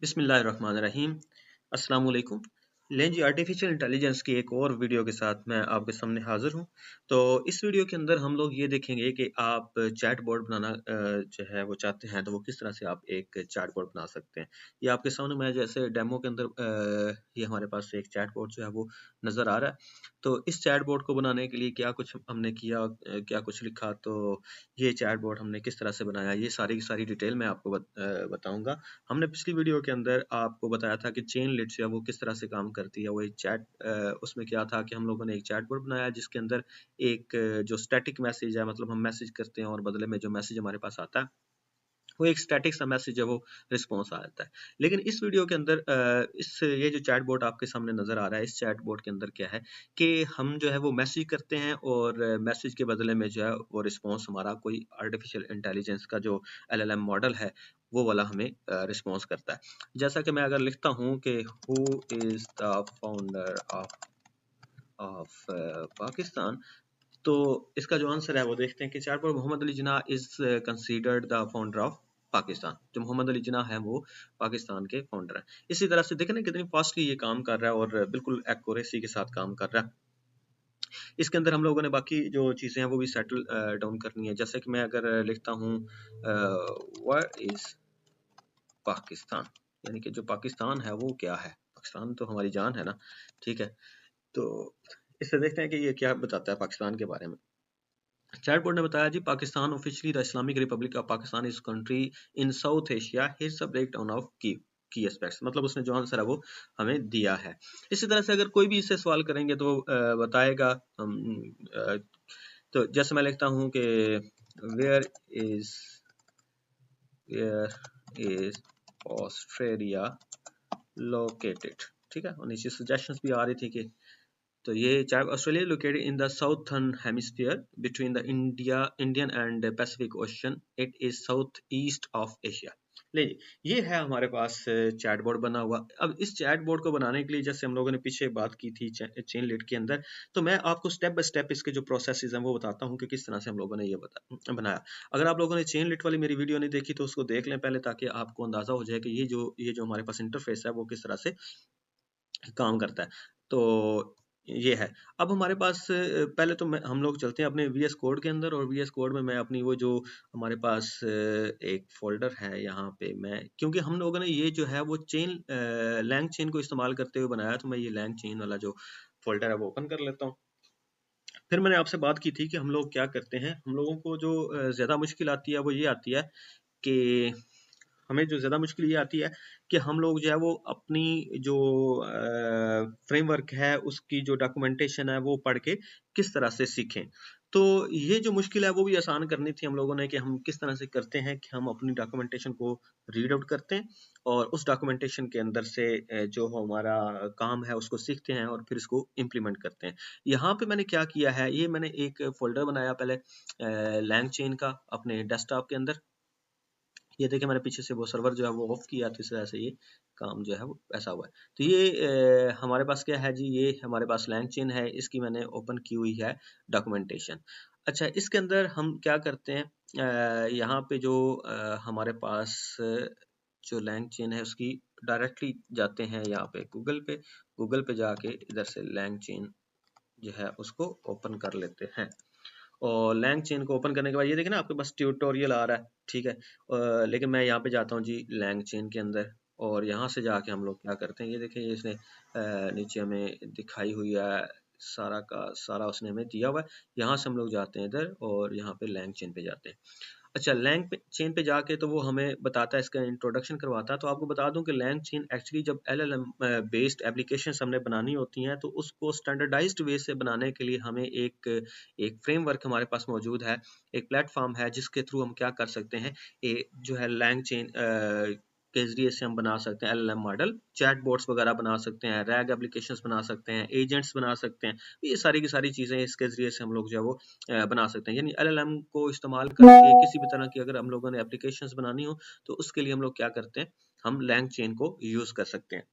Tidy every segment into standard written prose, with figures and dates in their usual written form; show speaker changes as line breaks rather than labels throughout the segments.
बिस्मिल्लाहिर्रहमानिर्रहीम। अस्सलाम वालेकुम। लें जी, आर्टिफिशियल इंटेलिजेंस की एक और वीडियो के साथ मैं आपके सामने हाजिर हूँ। तो इस वीडियो के अंदर हम लोग ये देखेंगे कि आप चैट बोर्ड बनाना जो है वो चाहते हैं, तो वो किस तरह से आप एक चैट बोर्ड बना सकते हैं। ये आपके सामने मैं जैसे डेमो के अंदर ये हमारे पास एक चैट बोर्ड जो है वो नज़र आ रहा है। तो इस चैट बोर्ड को बनाने के लिए क्या कुछ हमने किया, क्या कुछ लिखा, तो ये चैट बोर्ड हमने किस तरह से बनाया, ये सारी की सारी डिटेल मैं आपको बताऊँगा। हमने पिछली वीडियो के अंदर आपको बताया था कि चेन लिट जो है वो किस तरह से काम करती है। वो एक चैट उसमें क्या था कि हम लोगों ने एक चैट बोर्ड बनाया जिसके अंदर एक जो स्टैटिक मैसेज है, मतलब हम मैसेज करते हैं और बदले में जो मैसेज हमारे पास आता है वो एक स्टैटिक सा मैसेज है, वो रिस्पॉन्स आ जाता है। लेकिन इस वीडियो के अंदर ये जो चैट बोर्ड आपके सामने नज़र आ रहा है, इस चैट बोर्ड के अंदर क्या है कि हम जो है वो मैसेज करते हैं और मैसेज के बदले में जो है वो रिस्पॉन्स हमारा कोई आर्टिफिशियल इंटेलिजेंस का जो LLM मॉडल है वो वाला हमें रिस्पॉन्स करता है। जैसा कि मैं अगर लिखता हूँ कि who is the founder of Pakistan, तो इसका जो आंसर है वो देखते हैं कि chatbot Mohammad Ali Jinnah is considered the founder of Pakistan. जो मोहम्मद अली जिन्ना है वो पाकिस्तान के फाउंडर हैं। इसी तरह से देखें ना कितनी फास्टली ये काम कर रहा है और बिल्कुल एक्यूरेसी के साथ काम कर रहा है। इसके अंदर हम लोगों ने बाकी जो चीज़ें हैं वो भी सेटल डाउन करनी है। जैसे कि मैं अगर लिखता हूँ व्हाट इज पाकिस्तान, यानी कि जो पाकिस्तान है वो क्या है। पाकिस्तान तो हमारी जान है ना, ठीक है। तो इससे देखते हैं कि ये क्या बताता है पाकिस्तान के बारे में। चैट बोर्ड ने बताया जी, Pakistan officially the Islamic Republic of Pakistan is country in South Asia, here's a breakdown of key aspects. मतलब उसने जो आंसर है वो हमें दिया है। इसी तरह से अगर कोई भी इससे सवाल करेंगे तो बताएगा। अ, तो जैसे मैं लिखता हूँ कि where is where is Australia located, ठीक है। और नीचे सजेशंस भी आ रही थी कि तो ये चाहे Australia located in the southern hemisphere between the Indian and Pacific ocean, it is south east of Asia. ले, ये है हमारे पास चैट बोर्ड बना हुआ। अब इस चैट बोर्ड को बनाने के लिए जैसे हम लोगों ने पीछे बात की थी चेन लिट के अंदर, तो मैं आपको स्टेप बाय स्टेप इसके जो प्रोसेसेस हैं वो बताता हूँ कि किस तरह से हम लोगों ने ये बनाया। अगर आप लोगों ने चेन लिट वाली मेरी वीडियो नहीं देखी तो उसको देख लें पहले, ताकि आपको अंदाजा हो जाए कि ये जो हमारे पास इंटरफेस है वो किस तरह से काम करता है। तो ये है। अब हमारे पास पहले तो हम लोग चलते हैं अपने VS कोड के अंदर, और VS कोड में मैं अपनी वो जो हमारे पास एक फोल्डर है यहाँ पे, मैं क्योंकि हम लोगों ने ये जो है वो लैंग चेन को इस्तेमाल करते हुए बनाया, तो मैं ये लैंग चेन वाला जो फोल्डर है वो ओपन कर लेता हूँ। फिर मैंने आपसे बात की थी कि हम लोग क्या करते हैं, हम लोगों को जो ज़्यादा मुश्किल आती है वो ये आती है कि हमें जो ज़्यादा मुश्किल ये आती है कि हम लोग जो है वो अपनी जो फ्रेमवर्क है उसकी जो डॉक्यूमेंटेशन है वो पढ़ के किस तरह से सीखें। तो ये जो मुश्किल है वो भी आसान करनी थी हम लोगों ने, कि हम किस तरह से करते हैं कि हम अपनी डॉक्यूमेंटेशन को रीड आउट करते हैं और उस डॉक्यूमेंटेशन के अंदर से जो हमारा काम है उसको सीखते हैं और फिर इसको इम्प्लीमेंट करते हैं। यहाँ पे मैंने क्या किया है, ये मैंने एक फोल्डर बनाया पहले लैंग चेन का अपने डेस्कटॉप के अंदर। ये देखिए मैंने पीछे से वो सर्वर जो है वो ऑफ किया, तो इस वजह से ये काम जो है वो ऐसा हुआ है। तो ये हमारे पास क्या है जी, ये हमारे पास लैंग चेन है, इसकी मैंने ओपन की हुई है डॉक्यूमेंटेशन। अच्छा, इसके अंदर हम क्या करते हैं, यहाँ पे जो हमारे पास जो लैंग चेन है उसकी डायरेक्टली जाते हैं यहाँ पे गूगल पे जाके इधर से लैंग चेन जो है उसको ओपन कर लेते हैं। और लैंग चेन को ओपन करने के बाद ये देखें ना आपके पास ट्यूटोरियल आ रहा है, ठीक है। लेकिन मैं यहाँ पे जाता हूँ जी लैंग चेन के अंदर, और यहाँ से जाके हम लोग क्या करते हैं, ये देखें ये इसने नीचे हमें दिखाई हुई है, सारा का सारा उसने हमें दिया हुआ है। यहाँ से हम लोग जाते हैं इधर और यहाँ पे लैंग चेन पे जाते हैं। अच्छा, लैंग चेन पे जाके तो वो हमें बताता है, इसका इंट्रोडक्शन करवाता है। तो आपको बता दूं कि लैंग चेन एक्चुअली जब LLM बेस्ड एप्लीकेशंस हमने बनानी होती हैं तो उसको स्टैंडर्डाइज्ड वे से बनाने के लिए हमें एक फ्रेमवर्क हमारे पास मौजूद है, एक प्लेटफॉर्म है जिसके थ्रू हम क्या कर सकते हैं, जो है लैंग चेन के जरिए से हम बना सकते हैं LLM मॉडल, चैट बोट्स वगैरह बना सकते हैं, रैग एप्लीकेशंस बना सकते हैं, एजेंट्स बना सकते हैं। ये सारी की सारी चीज़ें इसके जरिए से हम लोग जो है वो बना सकते हैं। यानी LLM को इस्तेमाल करके किसी भी तरह की अगर हम लोगों ने एप्लीकेशंस बनानी हो तो उसके लिए हम लोग क्या करते हैं, हम लैंग चेन को यूज कर सकते हैं,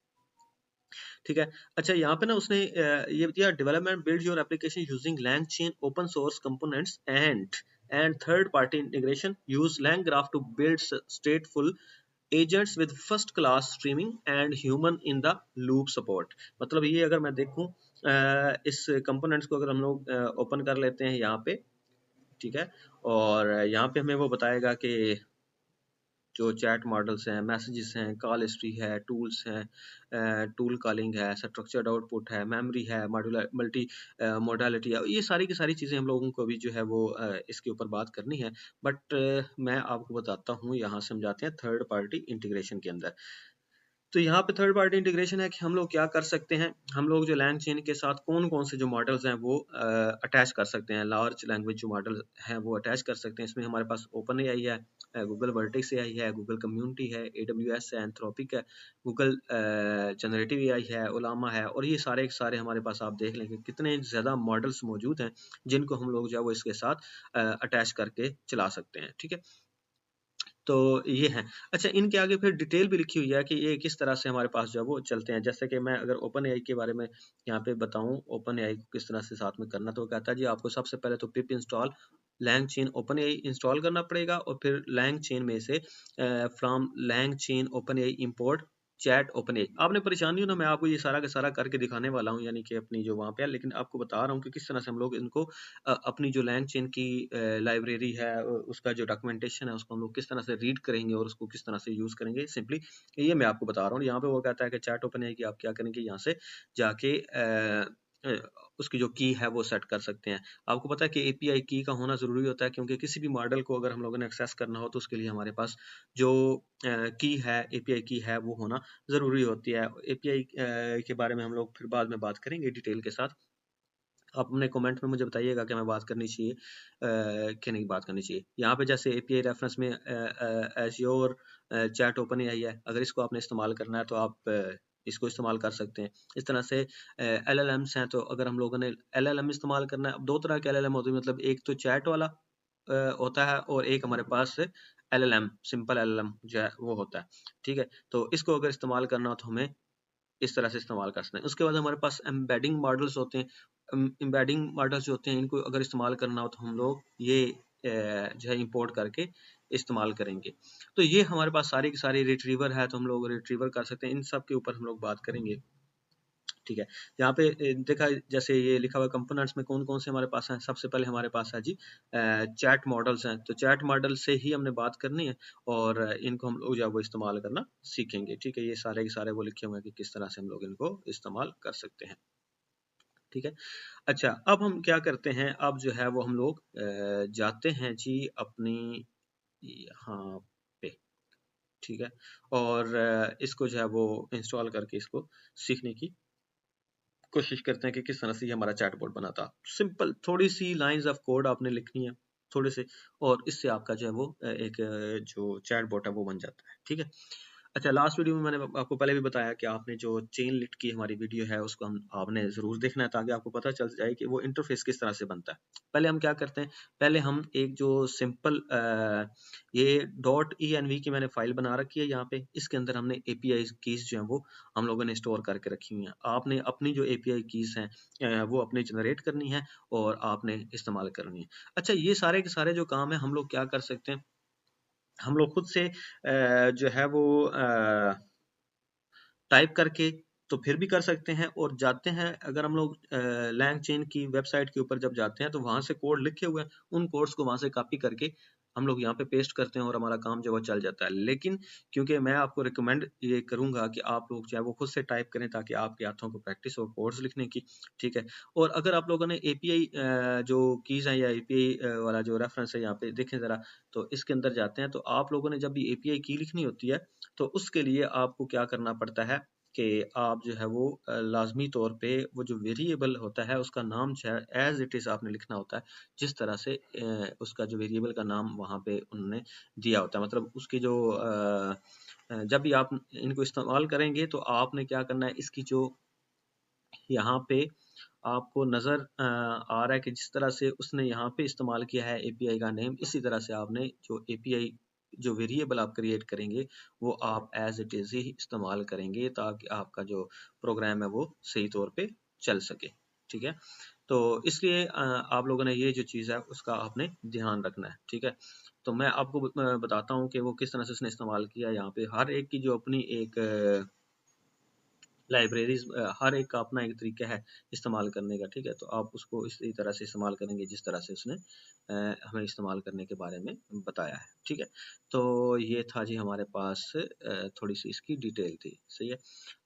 ठीक है। अच्छा, यहाँ पे ना उसने ये दिया, development build your application using LangChain open source components and third party integration, use LangGraph to build stateful agents with first class streaming and human in the loop support. मतलब ये अगर मैं देखूं इस components को अगर हम लोग ओपन कर लेते हैं यहाँ पे, ठीक है, और यहाँ पे हमें वो बताएगा कि जो चैट मॉडल्स हैं, मैसेजेस हैं, कॉल हिस्ट्री है, टूल्स हैं, टूल कॉलिंग है, स्ट्रक्चर्ड आउटपुट है, मेमोरी है, मॉड्यूलर मल्टी मोडालिटी है, ये सारी की सारी चीज़ें हम लोगों को भी जो है वो इसके ऊपर बात करनी है। बट मैं आपको बताता हूँ, यहाँ से हम जाते हैं थर्ड पार्टी इंटीग्रेशन के अंदर। तो यहाँ पे थर्ड पार्टी इंटीग्रेशन है कि हम लोग क्या कर सकते हैं, हम लोग जो लैंग चेन के साथ कौन कौन से जो मॉडल्स हैं वो अटैच कर सकते हैं, लार्ज लैंग्वेज जो मॉडल हैं वो अटैच कर सकते हैं। इसमें हमारे पास ओपन एआई है, गूगल वर्टेक्स एआई है, गूगल कम्युनिटी है, AWS है, एंथ्रोपिक है, गूगल जनरेटिव एआई है, ओलामा है, और ये सारे के सारे हमारे पास आप देख लेंगे कितने ज़्यादा मॉडल्स मौजूद हैं जिनको हम लोग जो है वो इसके साथ अटैच करके चला सकते हैं। ठीक है, तो ये है। अच्छा, इनके आगे फिर डिटेल भी लिखी हुई है कि ये किस तरह से हमारे पास जो है वो चलते हैं। जैसे कि मैं अगर ओपन एआई के बारे में यहाँ पे बताऊं, ओपन एआई को किस तरह से साथ में करना, तो कहता है जी आपको सबसे पहले तो pip install LangChain OpenAI install करना पड़ेगा, और फिर लैंग चेन में से from LangChain OpenAI import chat OpenAI. आपने परेशानी हो ना, मैं आपको ये सारा का सारा करके दिखाने वाला हूँ, यानी कि अपनी जो वहाँ पे है, लेकिन आपको बता रहा हूँ कि किस तरह से हम लोग इनको अपनी जो लैंग चेन की लाइब्रेरी है, उसका जो डॉक्यूमेंटेशन है, उसको हम लोग किस तरह से रीड करेंगे और उसको किस तरह से यूज़ करेंगे, सिंपली ये मैं आपको बता रहा हूँ। यहाँ पे वो कहता है कि चैट ओपन है कि आप क्या करेंगे, यहाँ से जाके अ, उसकी जो की है वो सेट कर सकते हैं। आपको पता है कि एपीआई की का होना ज़रूरी होता है, क्योंकि किसी भी मॉडल को अगर हम लोगों ने एक्सेस करना हो तो उसके लिए हमारे पास जो की है, एपीआई की है, वो होना ज़रूरी होती है। एपीआई के बारे में हम लोग फिर बाद में बात करेंगे डिटेल के साथ। आप अपने कमेंट में मुझे बताइएगा कि हमें बात करनी चाहिए कि नहीं बात करनी चाहिए। यहाँ पे जैसे एपीआई रेफरेंस में एज़्योर चैट ओपन एआई है, अगर इसको आपने इस्तेमाल करना है तो आप इसको इस्तेमाल कर सकते हैं। इस तरह से एलएलएम्स हैं, तो अगर हम लोगों ने एलएलएम इस्तेमाल करना है, अब दो तरह के एलएलएम होते हैं, मतलब एक तो चैट वाला होता है, और एक हमारे पास एलएलएम सिंपल एलएलएम जो है वो होता है। ठीक है, तो इसको अगर इस्तेमाल करना हो तो हमें इस तरह से इस्तेमाल कर सकते हैं। उसके बाद हमारे पास एम्बेडिंग मॉडल्स होते हैं। एम्बेडिंग मॉडल्स जो होते हैं, इनको अगर इस्तेमाल करना हो तो हम लोग ये जो है इंपोर्ट करके इस्तेमाल करेंगे। तो ये हमारे पास सारी की सारी रिट्रीवर है, तो हम लोग रिट्रीवर कर सकते हैं। इन सब के ऊपर हम लोग बात करेंगे। ठीक है, यहाँ पे देखा जैसे ये लिखा हुआ कंपोनेंट्स में कौन कौन से हमारे पास हैं। सबसे पहले हमारे पास है जी चैट मॉडल्स हैं, तो चैट मॉडल से ही हमने बात करनी है, और इनको हम लोग जो है वो इस्तेमाल करना सीखेंगे। ठीक है, ये सारे के सारे वो लिखे हुए हैं कि किस तरह से हम लोग इनको इस्तेमाल कर सकते हैं। ठीक है, अच्छा, अब हम क्या करते हैं, अब जो है वो हम लोग जाते हैं जी अपनी यहाँ पे। ठीक है, और इसको जो है वो इंस्टॉल करके इसको सीखने की कोशिश करते हैं कि किस तरह से ये हमारा चैटबॉट बना था। सिंपल थोड़ी सी लाइंस ऑफ कोड आपने लिखनी है, थोड़े से, और इससे आपका जो है वो एक जो चैटबॉट है वो बन जाता है। ठीक है, अच्छा, लास्ट वीडियो में मैंने आपको पहले भी बताया कि आपने जो चेन लिट की हमारी वीडियो है उसको हम आपने ज़रूर देखना है, ताकि आपको पता चल जाए कि वो इंटरफेस किस तरह से बनता है। पहले हम क्या करते हैं, पहले हम एक जो सिंपल ये .env की मैंने फाइल बना रखी है यहाँ पे, इसके अंदर हमने एपीआई कीज जो है वो हम लोगों ने स्टोर करके रखी हुई हैं। आपने अपनी जो एपीआई कीज हैं वो अपने जनरेट करनी है और आपने इस्तेमाल करनी है। अच्छा, ये सारे के सारे जो काम है हम लोग क्या कर सकते हैं, हम लोग खुद से जो है वो टाइप करके तो फिर भी कर सकते हैं, और जाते हैं अगर हम लोग लैंग चेन की वेबसाइट के ऊपर जब जाते हैं तो वहां से कोड लिखे हुए हैं, उन कोड्स को वहां से कॉपी करके हम लोग यहाँ पे पेस्ट करते हैं और हमारा काम जो है वो चल जाता है। लेकिन क्योंकि मैं आपको रिकमेंड ये करूंगा कि आप लोग जो है वो खुद से टाइप करें, ताकि आपके हाथों को प्रैक्टिस हो कोड्स लिखने की। ठीक है, और अगर आप लोगों ने एपीआई जो कीज है या एपीआई वाला जो रेफरेंस है यहाँ पे देखें जरा, तो इसके अंदर जाते हैं, तो आप लोगों ने जब भी एपीआई की लिखनी होती है तो उसके लिए आपको क्या करना पड़ता है कि आप जो है वो लाजमी तौर पे वो जो वेरिएबल होता है उसका नाम जो है एज इट इज़ आपने लिखना होता है, जिस तरह से उसका जो वेरिएबल का नाम वहाँ पे उन्होंने दिया होता है। मतलब उसकी जो जब भी आप इनको इस्तेमाल करेंगे तो आपने क्या करना है, इसकी जो यहाँ पे आपको नज़र आ रहा है कि जिस तरह से उसने यहाँ पे इस्तेमाल किया है एपीआई का नेम, इसी तरह से आपने जो एपीआई जो वेरिएबल आप क्रिएट करेंगे वो आप एज इट इज़ ही इस्तेमाल करेंगे, ताकि आपका जो प्रोग्राम है वो सही तौर पे चल सके। ठीक है। तो इसलिए आप लोगों ने ये जो चीज़ है उसका आपने ध्यान रखना है, ठीक है। तो मैं आपको बताता हूँ कि वो किस तरह से उसने इस्तेमाल किया। यहाँ पे हर एक की जो अपनी एक लाइब्रेरीज, हर एक का अपना एक तरीका है इस्तेमाल करने का, ठीक है। तो आप उसको इसी तरह से इस्तेमाल करेंगे जिस तरह से उसने हमें इस्तेमाल करने के बारे में बताया है, ठीक है। तो ये था जी हमारे पास थोड़ी सी इसकी डिटेल थी, सही है।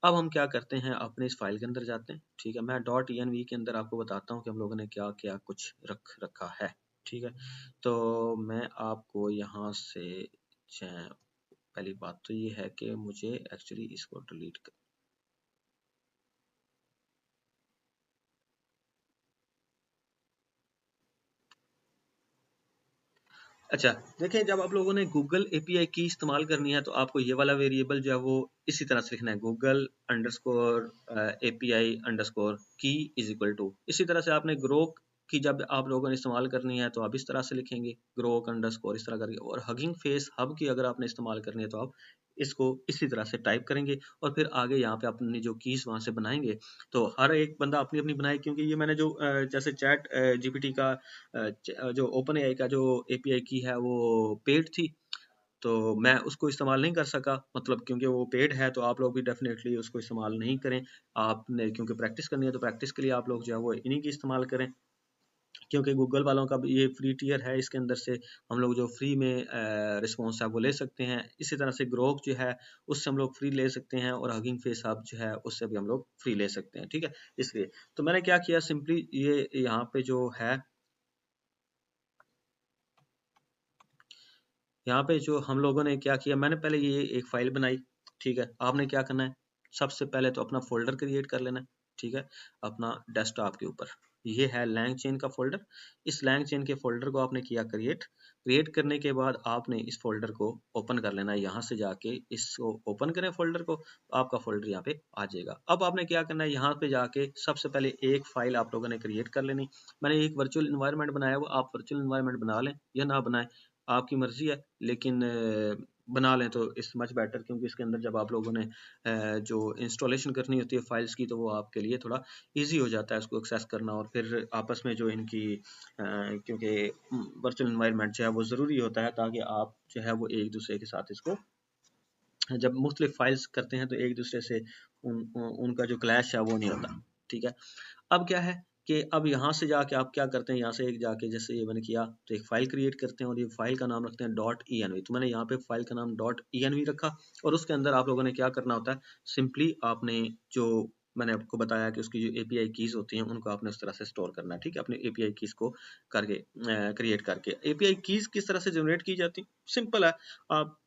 अब हम क्या करते हैं, अपने इस फाइल के अंदर जाते हैं, ठीक है। मैं .env के अंदर आपको बताता हूँ कि हम लोगों ने क्या क्या कुछ रख रखा है, ठीक है। तो मैं आपको यहाँ से पहली बात तो ये है कि मुझे एक्चुअली इसको डिलीट कर, अच्छा देखिए, जब आप लोगों ने गूगल एपीआई की इस्तेमाल करनी है तो आपको ये वाला वेरिएबल जो है वो इसी तरह से लिखना है, गूगल अंडरस्कोर एपीआई अंडरस्कोर की इज इक्वल टू। इसी तरह से आपने ग्रोक की जब आप लोगों ने इस्तेमाल करनी है तो आप इस तरह से लिखेंगे, ग्रोक अंडरस्कोर इस तरह करके। और हगिंग फेस हब की अगर आपने इस्तेमाल करनी है तो आप इसको इसी तरह से टाइप करेंगे और फिर आगे यहाँ पे अपनी जो कीज वहां से बनाएंगे। तो हर एक बंदा अपनी अपनी बनाए, क्योंकि ये मैंने जो जैसे चैट जीपीटी का जो ओपन एआई का जो एपीआई की है वो पेड थी, तो मैं उसको इस्तेमाल नहीं कर सका, मतलब क्योंकि वो पेड है। तो आप लोग भी डेफिनेटली उसको इस्तेमाल नहीं करें। आपने क्योंकि प्रैक्टिस करनी है तो प्रैक्टिस के लिए आप लोग जो है वो इन्हीं की इस्तेमाल करें, क्योंकि गूगल वालों का ये फ्री टियर है, इसके अंदर से हम लोग जो फ्री में रिस्पॉन्स है वो ले सकते हैं। इसी तरह से ग्रोक जो है उससे हम लोग फ्री ले सकते हैं, और हगिंग फेस हब जो है उससे भी हम लोग फ्री ले सकते हैं, ठीक है। इसलिए तो मैंने क्या किया, सिंपली ये यहाँ पे जो है, यहाँ पे जो हम लोगों ने क्या किया, मैंने पहले ये एक फाइल बनाई, ठीक है। आपने क्या करना है, सबसे पहले तो अपना फोल्डर क्रिएट कर लेना है, ठीक है। अपना डेस्कटॉप के ऊपर ये है लैंग चेन का फोल्डर। इस लैंग चेन के फोल्डर को आपने किया क्रिएट करने के बाद आपने इस फोल्डर को ओपन कर लेना है। यहाँ से जाके इसको ओपन करें फोल्डर को, तो आपका फोल्डर यहाँ पे आ जाएगा। अब आपने क्या करना है, यहाँ पे जाके सबसे पहले एक फाइल आप लोगों ने क्रिएट कर लेनी। मैंने एक वर्चुअल इन्वायरमेंट बनाया हुआ, आप वर्चुअल इन्वायरमेंट बना लें या ना बनाएं, आपकी मर्जी है, लेकिन बना लें तो इस मच बेटर, क्योंकि इसके अंदर जब आप लोगों ने जो इंस्टॉलेशन करनी होती है फाइल्स की, तो वो आपके लिए थोड़ा इजी हो जाता है उसको एक्सेस करना। और फिर आपस में जो इनकी क्योंकि वर्चुअल इन्वायरमेंट जो है वो ज़रूरी होता है, ताकि आप जो है वो एक दूसरे के साथ इसको जब मुख्तलिफ फाइल्स करते हैं तो एक दूसरे से उनका जो क्लैश है वो नहीं होता, ठीक है। अब क्या है कि अब यहाँ से जाके आप क्या करते हैं, यहाँ से एक जाके जैसे ये मैंने किया तो एक फाइल क्रिएट करते हैं, और ये फाइल का नाम रखते हैं .env। तो मैंने यहाँ पे फाइल का नाम .env रखा, और उसके अंदर आप लोगों ने क्या करना होता है, सिंपली आपने जो मैंने आपको बताया कि उसकी जो एपीआई कीज होती हैं उनको आपने उस तरह से स्टोर करना है, ठीक है। अपने एपीआई कीज को करके क्रिएट करके, एपीआई कीज किस तरह से जनरेट की जाती, सिंपल है। आप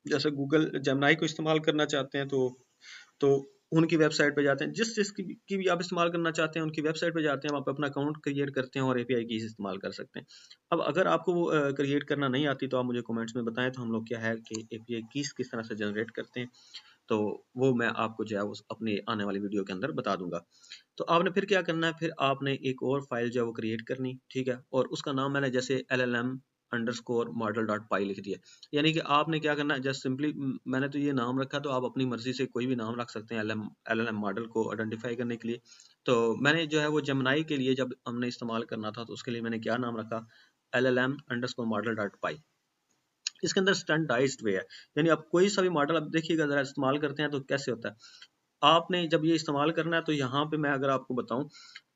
जैसे गूगल जेमिनी को इस्तेमाल करना चाहते हैं तो उनकी वेबसाइट पे जाते हैं, जिस चीज़ की भी आप इस्तेमाल करना चाहते हैं उनकी वेबसाइट पे जाते हैं, वहाँ पे अपना अकाउंट क्रिएट करते हैं और एपीआई कीज इस्तेमाल कर सकते हैं। अब अगर आपको वो क्रिएट करना नहीं आती तो आप मुझे कमेंट्स में बताएं, तो हम लोग क्या है कि एपीआई कीज किस तरह से जनरेट करते हैं, तो वो मैं आपको जो है उस अपनी आने वाली वीडियो के अंदर बता दूंगा। तो आपने फिर क्या करना है, फिर आपने एक और फाइल जो है वो क्रिएट करनी, ठीक है। और उसका नाम मैंने जैसे llm_model.py लिख दिया। यानी कि आपने क्या करना है, जस्ट सिंपली मैंने तो ये नाम रखा, तो आप अपनी मर्जी से कोई भी नाम रख सकते हैं LLM मॉडल को आइडेंटिफाई करने के लिए। तो मैंने जो है वो जेमिनी के लिए जब हमने इस्तेमाल करना था तो उसके लिए मैंने क्या नाम रखा, llm_model.py। इसके अंदर स्टैंडर्डाइज्ड वे है, यानी आप कोई सा भी मॉडल आप देखिएगा जरा इस्तेमाल करते हैं तो कैसे होता है। आपने जब ये इस्तेमाल करना है तो यहाँ पे मैं अगर आपको बताऊं,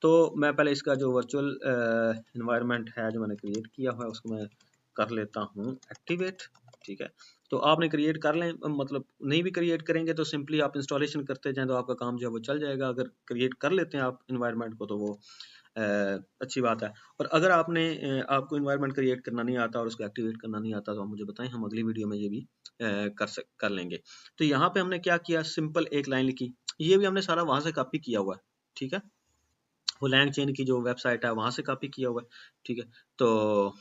तो मैं पहले इसका जो वर्चुअल इन्वायरमेंट है जो मैंने क्रिएट किया हुआ है उसको मैं कर लेता हूँ एक्टिवेट, ठीक है। तो आपने क्रिएट कर लें, मतलब नहीं भी क्रिएट करेंगे तो सिंपली आप इंस्टॉलेशन करते जाएं तो आपका काम जो है वो चल जाएगा। अगर क्रिएट कर लेते हैं आप इन्वायरमेंट को तो वो अच्छी बात है। और अगर आपको इन्वायरमेंट क्रिएट करना नहीं आता और उसको एक्टिवेट करना नहीं आता तो आप मुझे बताएं, हम अगली वीडियो में ये भी कर लेंगे। तो यहाँ पे हमने क्या किया, सिंपल एक लाइन लिखी, ये भी हमने सारा वहां से कॉपी किया हुआ है, ठीक है। वो लैंग चेन की जो वेबसाइट है वहां से कॉपी किया हुआ है, ठीक है। तो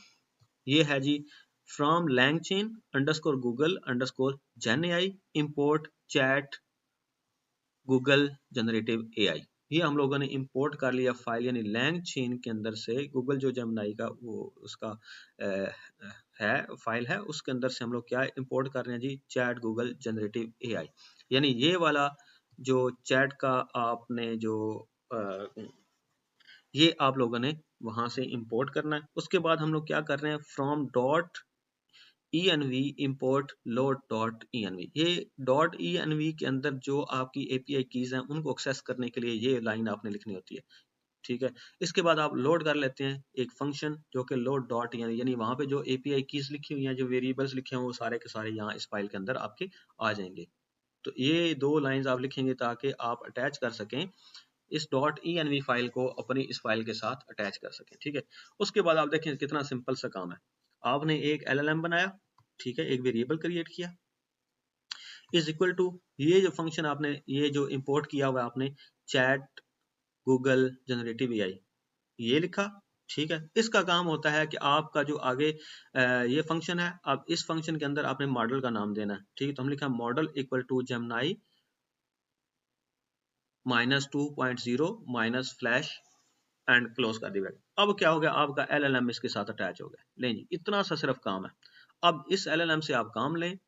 ये है जी, from LangChain underscore Google underscore gen AI import chat Google generative AI. ये हम लोगों ने इंपोर्ट कर लिया फाइल, यानी लैंग चेन के अंदर से गूगल जो जेमिनी का वो उसका है फाइल है, उसके अंदर से हम लोग क्या इंपोर्ट कर रहे हैं जी, चैट गूगल जनरेटिव एआई। यानी ये वाला जो चैट का आपने जो ये आप लोगों ने वहां से इंपोर्ट करना है। उसके बाद हम लोग क्या कर रहे हैं, from dot env import load.env, ये .env के अंदर जो आपकी API कीज हैं उनको एक्सेस करने के लिए ये लाइन आपने लिखनी होती है, ठीक है। इसके बाद आप लोड कर लेते हैं एक फंक्शन जो कि लोड डॉट यानी वहां पे जो API कीज लिखी हुई हैं, जो वेरिएबल्स लिखे हैं, वो सारे के सारे यहाँ इस फाइल के अंदर आपके आ जाएंगे। तो ये 2 लाइंस आप लिखेंगे ताकि आप अटैच कर सकें इस .env फाइल को अपनी इस फाइल के साथ अटैच कर सकें, ठीक है। उसके बाद आप देखें कितना सिंपल सा काम है। आपने एक LLM बनाया, ठीक है, एक वेरिएबल क्रिएट किया, इज इक्वल टू ये जो फंक्शन आपने ये जो इंपोर्ट किया हुआ आपने चैट गूगल जनरेटिव AI ये लिखा, ठीक है। इसका काम होता है कि आपका जो आगे ये फंक्शन है, अब इस फंक्शन के अंदर आपने मॉडल का नाम देना है, ठीक है। तो हम लिखा model equal to Gemini -2.0 minus flash and close कर दिया। अब क्या हो गया, आपका LLM इसके साथ अटैच हो गया। लें जी, इतना सा सिर्फ काम है। अब इस LLM से आप काम लें,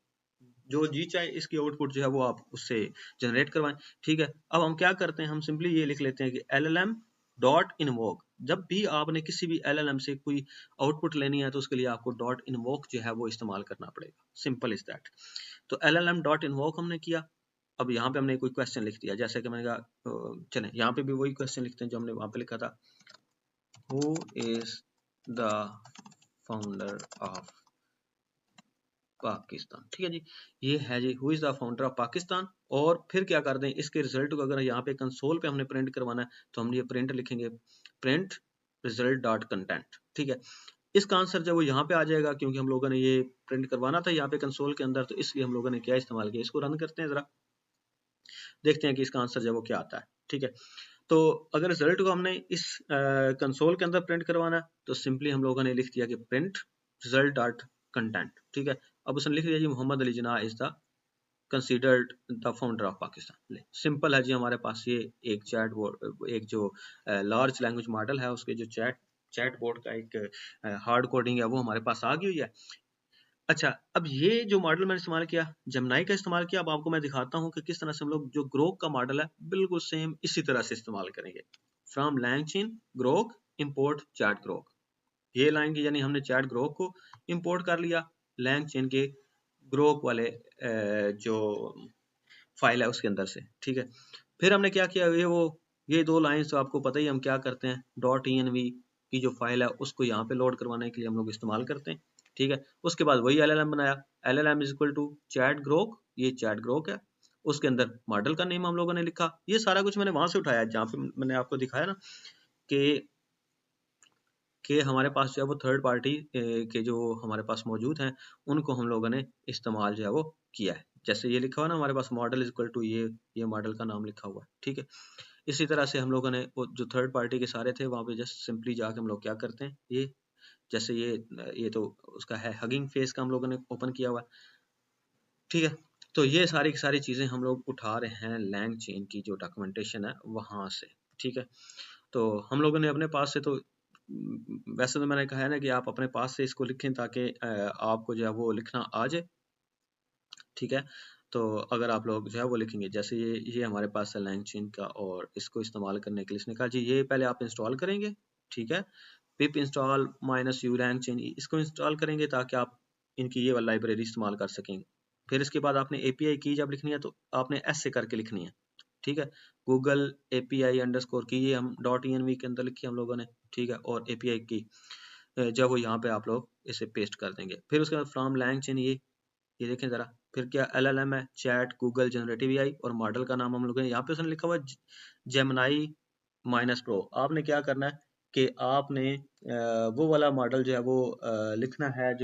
जो जी चाहे इसकी आउटपुट जो है वो आप उससे जनरेट करवाएं, ठीक है। अब हम क्या करते हैं, हम सिंपली ये लिख लेते हैं कि LLM डॉट इन्वोक। जब भी आपने किसी भी LLM से कोई आउटपुट लेनी है तो उसके लिए आपको डॉट इन्वोक जो है वो इस्तेमाल करना पड़ेगा, सिंपल इज दैट। तो LLM डॉट इन्वोक हमने किया। अब यहाँ पे हमने कोई क्वेश्चन लिख दिया, जैसे कि मैंने कहा चले यहाँ पे भी वही क्वेश्चन लिखते हैं जो हमने वहां पे लिखा था, who is the founder of Pakistan, ठीक है जी। ये है जी, who is the founder of Pakistan. और फिर क्या कर दें, इसके रिजल्ट को अगर यहाँ पे कंसोल पे हमने प्रिंट करवाना है तो हम ये प्रिंट लिखेंगे, प्रिंट रिजल्ट डॉट कंटेंट, ठीक है। इसका आंसर जब वो यहाँ पे आ जाएगा, क्योंकि हम लोगों ने ये प्रिंट करवाना था यहाँ पे कंसोल के अंदर, तो इसलिए हम लोगों ने क्या इस्तेमाल किया। इसको रन करते हैं जरा, देखते हैं कि इसका आंसर जब वो क्या आता है, ठीक है। तो अगर रिजल्ट को हमने इस कंसोल के अंदर प्रिंट करवाना है तो सिंपली हम लोगों ने लिख दिया कि प्रिंट रिजल्ट डॉट कंटेंट, ठीक है। अब उसने लिख दिया जी Mohammad Ali Jinnah is the considered the founder of Pakistan. Simple है जी, हमारे पास ये एक चैट बोर्ड, एक जो लार्ज लैंग्वेज मॉडल है उसके जो चैट बोर्ड का एक हार्ड कोडिंग है वो हमारे पास आ गई हुई है। अच्छा, अब ये जो मॉडल मैंने इस्तेमाल किया, जेमिनी का इस्तेमाल किया। अब आपको मैं दिखाता हूँ कि किस तरह से हम लोग जो ग्रोक का मॉडल है बिल्कुल सेम इसी तरह से इस्तेमाल करेंगे। From LangChain Grok import chat Groq, ये लाइन की यानी हमने चैट ग्रोक को इंपोर्ट कर लिया लैंगचेन के ग्रोक वाले जो फाइल है उसके अंदर से, ठीक है। फिर हमने क्या किया, ये 2 लाइन्स तो आपको पता ही, हम क्या करते हैं डॉट env की जो फाइल है उसको यहाँ पे लोड करवाने के लिए हम लोग इस्तेमाल करते हैं, ठीक है। उसके बाद वही LLM बनाया, LLM is equal to chat Groq, ये चैट ग्रोक है, उसके अंदर मॉडल का नेम हम लोगों ने लिखा। ये सारा कुछ मैंने वहां से उठाया जहाँ पे मैंने आपको दिखाया ना कि हमारे पास जो है वो थर्ड पार्टी के जो हमारे पास मौजूद हैं उनको हम लोगों ने इस्तेमाल जो है वो किया है। जैसे ये लिखा हुआ ना हमारे पास मॉडल इज इक्वल टू ये मॉडल का नाम लिखा हुआ है, ठीक है। इसी तरह से हम लोगों ने वो जो थर्ड पार्टी के सारे थे वहाँ पे जस्ट सिंपली जाके हम लोग क्या करते हैं, ये जैसे ये तो उसका है हगिंग फेस का हम लोगों ने ओपन किया हुआ है, ठीक है। तो ये सारी की सारी चीज़ें हम लोग उठा रहे हैं लैंग चेन की जो डॉक्यूमेंटेशन है वहाँ से, ठीक है। तो हम लोगों ने अपने पास से तो वैसे तो मैंने कहा है ना कि आप अपने पास से इसको लिखें ताकि आपको जो है वो लिखना आ जाए, ठीक है। तो अगर आप लोग जो है वो लिखेंगे, जैसे ये हमारे पास है लैंगचेन का, और इसको इस्तेमाल करने के लिए इसने कहा जी ये पहले आप इंस्टॉल करेंगे, ठीक है। पिप इंस्टॉल -u लैंगचेन, इसको इंस्टॉल करेंगे ताकि आप इनकी ये वाली लाइब्रेरी इस्तेमाल कर सकेंगे। फिर इसके बाद आपने API की जब लिखनी है तो आपने S से करके लिखनी है, ठीक है। गूगल API अंडरस्कोर की ये हम .env के अंदर लिखी हम लोगों ने, ठीक है। और API की जब वो यहाँ पे आप लोग इसे पेस्ट कर देंगे। फिर उसके बाद फ्रॉम लैंगचेन ये देखें जरा, फिर क्या LLM है चैट गूगल जनरेटिव AI, और मॉडल का नाम हम लोग यहाँ पे उसने लिखा हुआ जेमिनी -प्रो। आपने क्या करना है कि आपने वो वाला मॉडल जो है वो लिखना है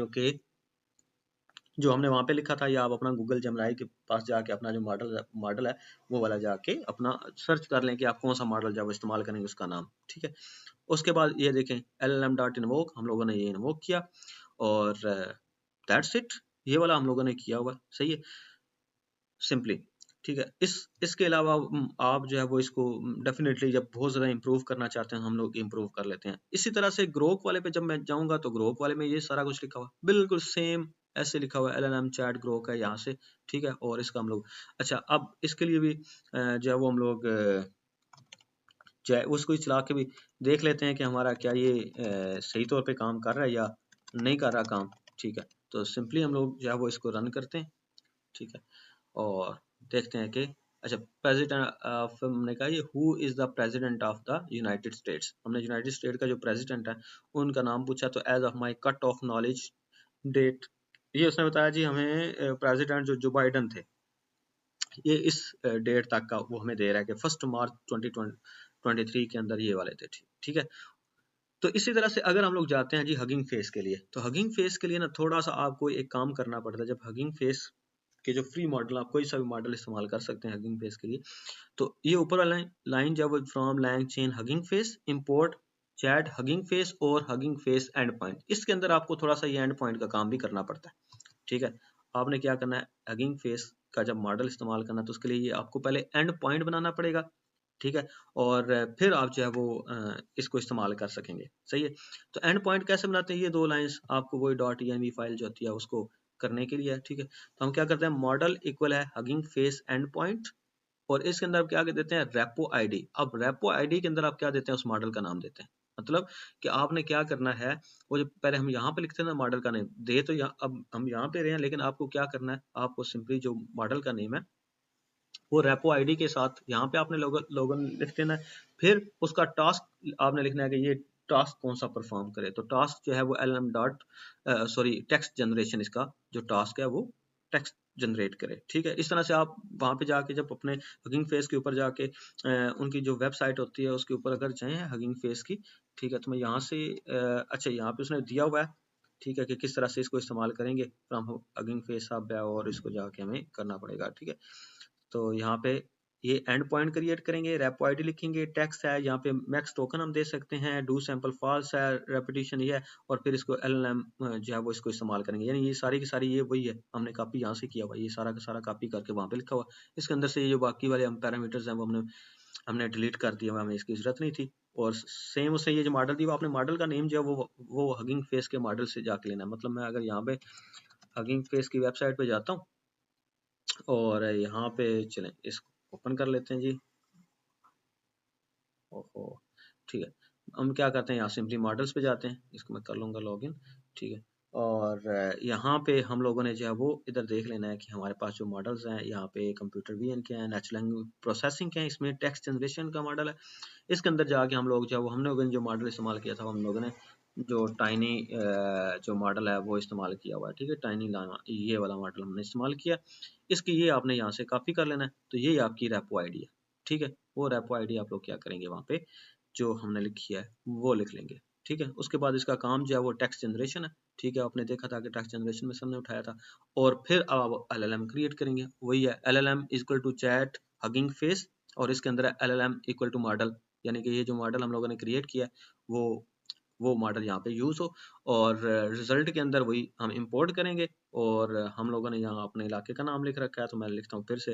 जो हमने वहां पे लिखा था, या आप अपना गूगल जेमिनी के पास जाके अपना जो मॉडल है वो वाला जाके अपना सर्च कर लें कि आप कौन सा मॉडल जो है वो इस्तेमाल करेंगे उसका नाम, ठीक है। उसके बाद ये देखें LLM डॉट इन्वोक, हम लोगों ने ये इन्वोक किया, और दैट्स इट, ये वाला हम लोगों ने किया हुआ, सही है, सिंपली, ठीक है। इसके अलावा आप जो है वो इसको डेफिनेटली जब बहुत ज़्यादा इंप्रूव करना चाहते हैं हम लोग इंप्रूव कर लेते हैं। इसी तरह से ग्रोक वाले पे जब मैं जाऊंगा तो ग्रोक वाले में ये सारा कुछ लिखा हुआ बिल्कुल सेम ऐसे लिखा हुआ LLM चैट ग्रोक है यहाँ से, ठीक है। और इसका हम लोग अच्छा, अब इसके लिए भी जो है वो हम लोग उसको ही चला के भी देख लेते हैं कि हमारा क्या ये सही तौर पे काम कर रहा है या नहीं कर रहा काम, ठीक है। तो सिंपली हम लोग जो है वो इसको रन करते हैं, ठीक है, और देखते हैं कि अच्छा प्रेसिडेंट ऑफ, हमने कहा ये who is the president of the United States, हमने यूनाइटेड स्टेट का जो प्रेसिडेंट है उनका नाम पूछा, तो as of my cut off knowledge date, ये उसने बताया जी हमें प्रेसिडेंट जो बाइडन थे ये इस डेट तक का वो हमें दे रहा है कि 1 मार्च 2023 के अंदर ये वाले थे, ठीक है। तो इसी तरह से अगर हम लोग जाते हैं जी हगिंग फेस के लिए, तो हगिंग फेस के लिए ना थोड़ा सा आपको एक काम करना पड़ता है। जब हगिंग फेस के जो फ्री मॉडल, आप कोई सा भी मॉडल इस्तेमाल कर सकते हैं हगिंग फेस के लिए, तो ये ऊपर वाला लाइन जब from LangChain Hugging Face import chat Hugging Face और हगिंग फेस एंड पॉइंट, इसके अंदर आपको थोड़ा सा ये एंड पॉइंट का काम भी करना पड़ता है, ठीक है। आपने क्या करना है, हगिंग फेस का जब मॉडल इस्तेमाल करना है तो उसके लिए ये आपको पहले एंड पॉइंट बनाना पड़ेगा, ठीक है, और फिर आप जो है वो इसको इस्तेमाल कर सकेंगे, सही है। तो एंड पॉइंट कैसे बनाते हैं, ये दो लाइंस आपको वही .env फाइल जो होती है उसको करने के लिए है, ठीक है। तो हम क्या करते हैं, मॉडल इक्वल है हगिंग फेस एंड पॉइंट, और इसके अंदर आप क्या देते हैं, रेपो आईडी। अब रेपो आईडी के अंदर आप क्या देते हैं, उस मॉडल का नाम देते हैं। मतलब कि आपने क्या करना है, वो जो पहले हम यहाँ पे लिखते हैं ना मॉडल का नेम दे, तो अब हम यहाँ पे रहे हैं, लेकिन आपको क्या करना है, आपको सिंपली जो मॉडल का नेम है वो रेपो आईडी के साथ यहाँ पे आपने लोगन लिख देना है। फिर उसका टास्क आपने लिखना है कि ये टास्क कौन सा परफॉर्म करे, तो टास्क जो है वो LM dot sorry text generation, इसका जो टास्क है वो टेक्स्ट जनरेट करे, ठीक है। इस तरह से आप वहाँ पे जाके जब अपने हगिंग फेस के ऊपर जाके उनकी जो वेबसाइट होती है उसके ऊपर अगर जाए हगिंग फेस की, ठीक है, तो मैं यहाँ से अच्छा यहाँ पे उसने दिया हुआ है, ठीक है, कि किस तरह से इसको इस्तेमाल करेंगे फ्रॉम हगिंग फेस अब है, और इसको जाके हमें करना पड़ेगा, ठीक है। तो यहाँ पे ये एंड पॉइंट क्रिएट करेंगे, रेपो आईडी लिखेंगे, टेक्स्ट है यहाँ पे मैक्स टोकन हम दे सकते हैं, डू सैंपल फॉल्स है, रेपिटेशन ये है, और फिर इसको एलएलएम जो है वो इसको इस्तेमाल करेंगे। यानी ये सारी की सारी ये वही है, हमने कॉपी यहाँ से किया हुआ, ये सारा का सारा कॉपी करके वहाँ पे लिखा हुआ। इसके अंदर से ये जो बाकी वाले हम पैरामीटर्स हैं वो हमने डिलीट कर दिया हुआ, हमें इसकी जरूरत नहीं थी। और सेम उसने ये जो मॉडल दिया आपने मॉडल का नेम जो है वो हगिंग फेस के मॉडल से जाके लेना है। मतलब मैं अगर यहाँ पे हगिंग फेस की वेबसाइट पे जाता हूँ और यहाँ पे चलें इसको ओपन कर लेते हैं जी, ओहो, ठीक है। हम क्या करते हैं, यहाँ सिंपली मॉडल्स पे जाते हैं, इसको मैं कर लूँगा लॉगिन, ठीक है। और यहाँ पे हम लोगों ने जो है वो इधर देख लेना है कि हमारे पास जो मॉडल्स हैं, यहाँ पे कंप्यूटर विजन के हैं, नेचुरल लैंग्वेज प्रोसेसिंग के हैं, इसमें टेक्स्ट जनरेशन का मॉडल है। इसके अंदर जाके हम लोग जो हमने जो मॉडल इस्तेमाल किया था, हम लोगों ने जो टाइनी जो मॉडल है वो इस्तेमाल किया हुआ है, ठीक है, टाइनी लाना ये वाला मॉडल हमने इस्तेमाल किया। इसकी ये आपने यहाँ से कॉपी कर लेना है, तो ये आपकी रेपो आईडी है, ठीक है। वो रेपो आईडी आप लोग क्या करेंगे, वहाँ पे जो हमने लिखी है वो लिख लेंगे, ठीक है। उसके बाद इसका काम जो है वो टेक्स्ट जनरेशन है, ठीक है। आपने देखा था कि टेक्स्ट जनरेशन में हमने उठाया था, और फिर अब एलएलएम क्रिएट करेंगे, वही है LLM equal to chat Hugging Face, और इसके अंदर एलएलएम इक्वल टू मॉडल, यानी कि ये जो मॉडल हम लोगों ने क्रिएट किया वो मॉडल यहाँ पे यूज हो, और रिजल्ट के अंदर वही हम इंपोर्ट करेंगे। और हम लोगों ने यहाँ अपने इलाके का नाम लिख रखा है, तो मैं लिखता हूँ फिर से,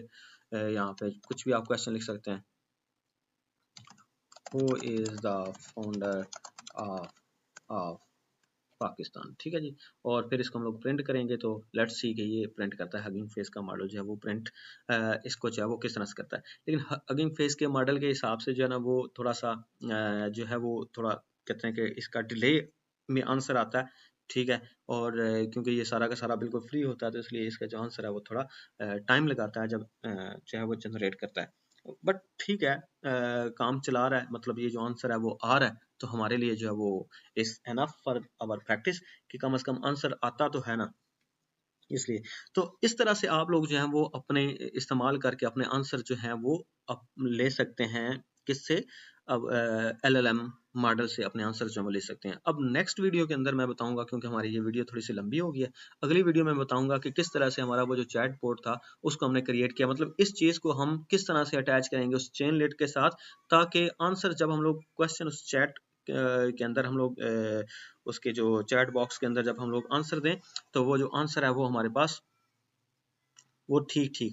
यहाँ पे कुछ भी आप क्वेश्चन लिख सकते हैं, who is the founder of Pakistan, ठीक है जी। और फिर इसको हम लोग प्रिंट करेंगे, तो लेट्स सी कि ये प्रिंट करता है हगिंग फेस का मॉडल जो है वो प्रिंट इसको जो है वो किस तरह से करता है। लेकिन हगिंग फेस के मॉडल के हिसाब से जो है ना वो थोड़ा सा जो है वो थोड़ा कहते हैं कि इसका डिले में आंसर आता है, ठीक है। और क्योंकि ये सारा का सारा बिल्कुल फ्री होता है, तो इसलिए इसका जो आंसर है वो थोड़ा टाइम लगाता है जब जो है वो जनरेट करता है। बट ठीक है, काम चला रहा है, मतलब ये जो आंसर है वो आ रहा है, तो हमारे लिए जो है वो is enough for our practice, कि कम से कम आंसर आता तो है ना, इसलिए। तो इस तरह से आप लोग जो है वो अपने इस्तेमाल करके अपने आंसर जो है वो ले सकते हैं, किससे, अब एलएलएम मॉडल से अपने आंसर जो ले सकते हैं। अब नेक्स्ट वीडियो के अंदर मैं बताऊंगा, क्योंकि हमारी ये वीडियो थोड़ी सी लंबी हो गई है, अगली वीडियो में बताऊंगा कि किस तरह से हमारा वो जो चैट बोर्ड था उसको हमने क्रिएट किया, मतलब इस चीज को हम किस तरह से अटैच करेंगे उस चेन लेट के साथ, ताकि आंसर जब हम लोग क्वेश्चन उस चैट के अंदर हम लोग उसके जो चैट बॉक्स के अंदर जब हम लोग आंसर दें, तो वो जो आंसर है वो हमारे पास वो ठीक ठीक